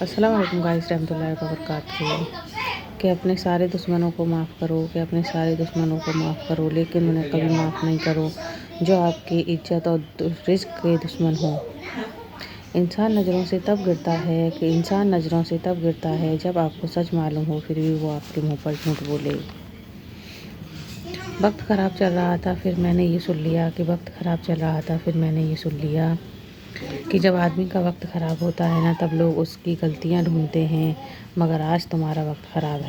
السلام علیکم گائز رحمۃ اللہ وبرکاتہ۔ کہ اپنے سارے دشمنوں کو معاف کرو، کہ اپنے سارے دشمنوں کو معاف کرو، لیکن انہیں کبھی معاف نہیں کرو جو آپ کی عزت اور رزق کے دشمن ہوں۔ انسان نظروں سے تب گرتا ہے جب آپ کو سچ معلوم ہو، پھر بھی وہ آپ کے منہ پر جھوٹ بولے۔ وقت خراب چل رہا تھا پھر میں نے یہ سن لیا کہ جب آدمی کا وقت خراب ہوتا ہے نا، تب لوگ اس کی غلطیاں ڈھونڈتے ہیں، مگر آج تمہارا وقت خراب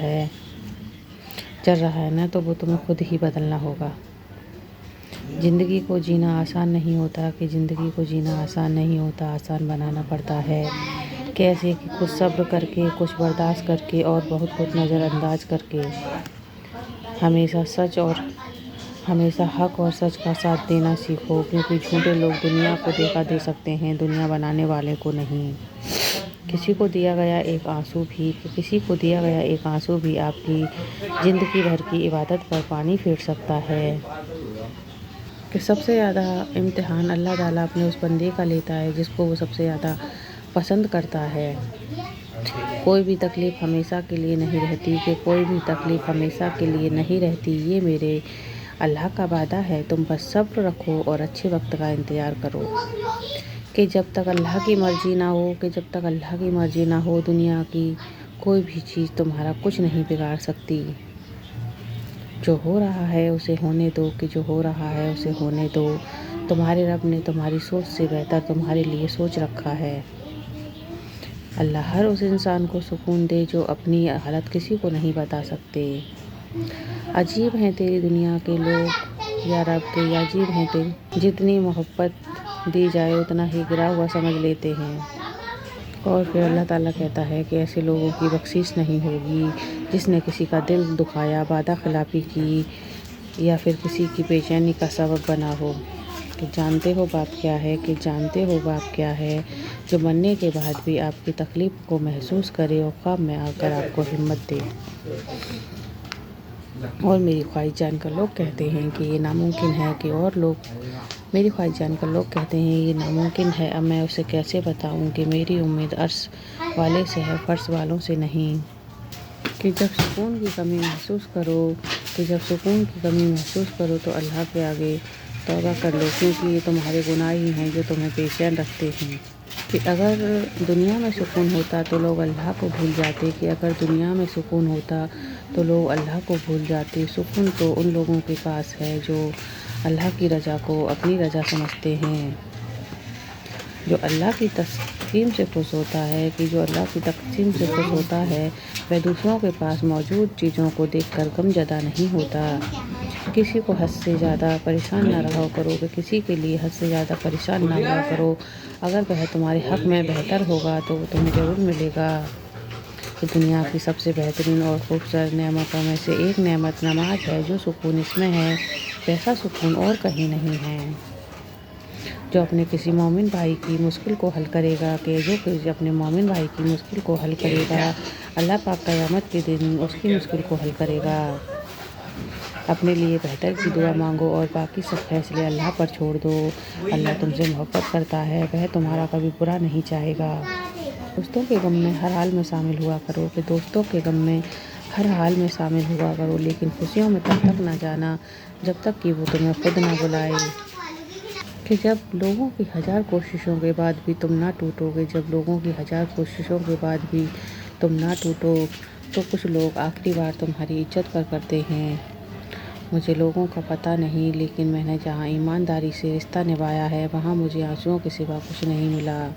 چل رہا ہے نا، تو وہ تمہیں خود ہی بدلنا ہوگا۔ زندگی کو جینا آسان نہیں ہوتا، آسان بنانا پڑتا ہے۔ کیسے کہ کچھ صبر کر کے، کچھ برداشت کر کے اور بہت کچھ نظر انداز کر کے۔ ہمیشہ حق اور سچ کا ساتھ دینا سیکھو، کیونکہ جھوٹے لوگ دنیا کو دھوکا دے سکتے ہیں، دنیا بنانے والے کو نہیں۔ کسی کو دیا گیا ایک آنسو بھی آپ کی زندگی بھر کی عبادت پر پانی پھیر سکتا ہے۔ کہ سب سے زیادہ امتحان اللہ تعالیٰ اپنے اس بندے کا لیتا ہے جس کو وہ سب سے زیادہ پسند کرتا ہے۔ کوئی بھی تکلیف ہمیشہ کے لیے نہیں رہتی، یہ میرے اللہ کا وعدہ ہے۔ تم بس صبر رکھو اور اچھے وقت کا انتظار کرو، کہ جب تک اللہ کی مرضی نہ ہو دنیا کی کوئی بھی چیز تمہارا کچھ نہیں بگاڑ سکتی۔ جو ہو رہا ہے اسے ہونے دو۔ تمہارے رب نے تمہاری سوچ سے بہتر تمہارے لیے سوچ رکھا ہے۔ اللہ ہر اس انسان کو سکون دے جو اپنی حالت کسی کو نہیں بتا سکتے۔ عجیب ہیں تیری دنیا کے لوگ یا رب کے، عجیب ہیں جتنی محبت دی جائے اتنا ہی گرا ہوا سمجھ لیتے ہیں۔ اور پھر اللہ تعالیٰ کہتا ہے کہ ایسے لوگوں کی بخشش نہیں ہوگی جس نے کسی کا دل دکھایا، وعدہ خلافی کی یا پھر کسی کی بے چینی کا سبب بنا ہو۔ کہ جانتے ہو باپ کیا ہے، جو مرنے کے بعد بھی آپ کی تکلیف کو محسوس کرے اور خواب میں آ کر آپ کو ہمت دے۔ اور میری خواہش جان کر لوگ کہتے ہیں کہ یہ ناممکن ہے، اب میں اسے کیسے بتاؤں کہ میری امید عرش والے سے ہے، فرش والوں سے نہیں۔ کہ جب سکون کی کمی محسوس کرو تو اللہ کے آگے توبہ کر لو، کیونکہ یہ تمہارے گناہ ہی ہیں جو تمہیں بے چین رکھتے ہیں۔ کہ اگر دنیا میں سکون ہوتا تو لوگ اللہ کو بھول جاتے۔ سکون تو ان لوگوں کے پاس ہے جو اللہ کی رضا کو اپنی رضا سمجھتے ہیں، جو اللہ کی تقسیم سے خوش ہوتا ہے، وہ دوسروں کے پاس موجود چیزوں کو دیکھ کر غم زدہ نہیں ہوتا۔ کسی کو حد سے زیادہ پریشان نہ رہا کرو، کہ کسی کے لیے حد سے زیادہ پریشان نہ ہوا کرو۔ اگر وہ تمہارے حق میں بہتر ہوگا تو وہ تمہیں ضرور ملے گا۔ کہ دنیا کی سب سے بہترین اور خوبصورت نعمتوں میں سے ایک نعمت نماز ہے، جو سکون اس میں ہے ویسا سکون اور کہیں نہیں ہے۔ جو اپنے کسی مومن بھائی کی مشکل کو حل کرے گا، اللہ پاک قیامت کے دن اس کی مشکل کو حل کرے گا۔ اپنے لیے بہتر کی دعا مانگو اور باقی سب فیصلے اللہ پر چھوڑ دو۔ اللہ تم سے محبت کرتا ہے، وہ تمہارا کبھی برا نہیں چاہے گا۔ دوستوں کے غم میں ہر حال میں شامل ہوا کرو، لیکن خوشیوں میں تب تک نہ جانا جب تک کہ وہ تمہیں خود نہ بلائے۔ کہ جب لوگوں کی ہزار کوششوں کے بعد بھی تم نہ ٹوٹو تو کچھ لوگ آخری بار تمہاری عزت پر کرتے ہیں۔ مجھے لوگوں کا پتہ نہیں، لیکن میں نے جہاں ایمانداری سے رشتہ نبھایا ہے وہاں مجھے آنسوؤں کے سوا کچھ نہیں ملا۔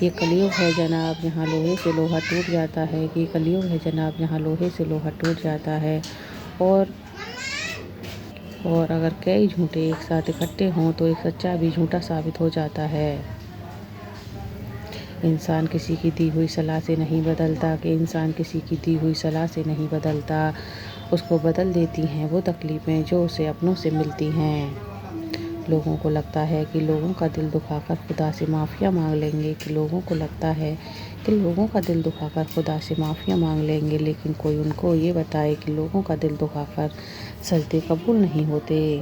یہ کلیوگ ہے جناب، یہاں لوہے سے لوہا ٹوٹ جاتا ہے، اور اگر کئی جھوٹے ایک ساتھ اکٹھے ہوں تو ایک سچا بھی جھوٹا ثابت ہو جاتا ہے۔ انسان کسی کی دی ہوئی صلاح سے نہیں بدلتا، اس کو بدل دیتی ہیں وہ تکلیفیں جو اسے اپنوں سے ملتی ہیں۔ لوگوں کو لگتا ہے کہ لوگوں کا دل دکھا کر خدا سے معافیاں مانگ لیں گے، لیکن کوئی ان کو یہ بتائے کہ لوگوں کا دل دکھا کر سجدے قبول نہیں ہوتے۔